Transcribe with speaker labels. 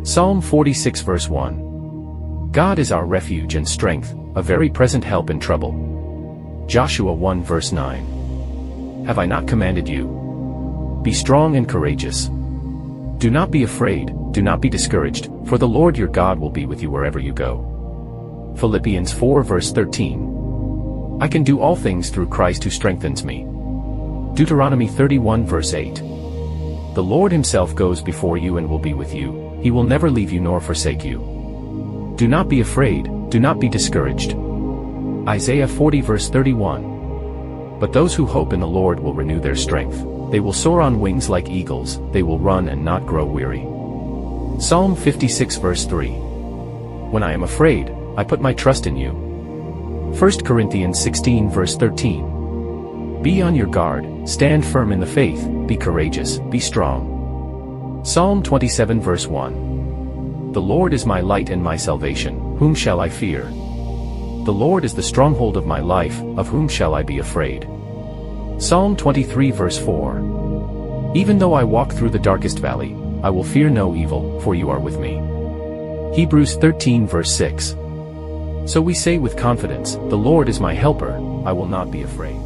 Speaker 1: Psalm 46 verse 1. God is our refuge and strength, a very present help in trouble. Joshua 1 verse 9. Have I not commanded you? Be strong and courageous. Do not be afraid, do not be discouraged, for the Lord your God will be with you wherever you go. Philippians 4 verse 13. I can do all things through Christ who strengthens me. Deuteronomy 31 verse 8. The Lord himself goes before you and will be with you. He will never leave you nor forsake you. Do not be afraid, do not be discouraged. Isaiah 40 verse 31. But those who hope in the Lord will renew their strength. They will soar on wings like eagles, they will run and not grow weary. Psalm 56 verse 3. When I am afraid, I put my trust in you. 1 Corinthians 16 verse 13. Be on your guard, stand firm in the faith, be courageous, be strong. Psalm 27 verse 1. The Lord is my light and my salvation, whom shall I fear? The Lord is the stronghold of my life, of whom shall I be afraid? Psalm 23 verse 4. Even though I walk through the darkest valley, I will fear no evil, for you are with me. Hebrews 13 verse 6. So we say with confidence, the Lord is my helper, I will not be afraid.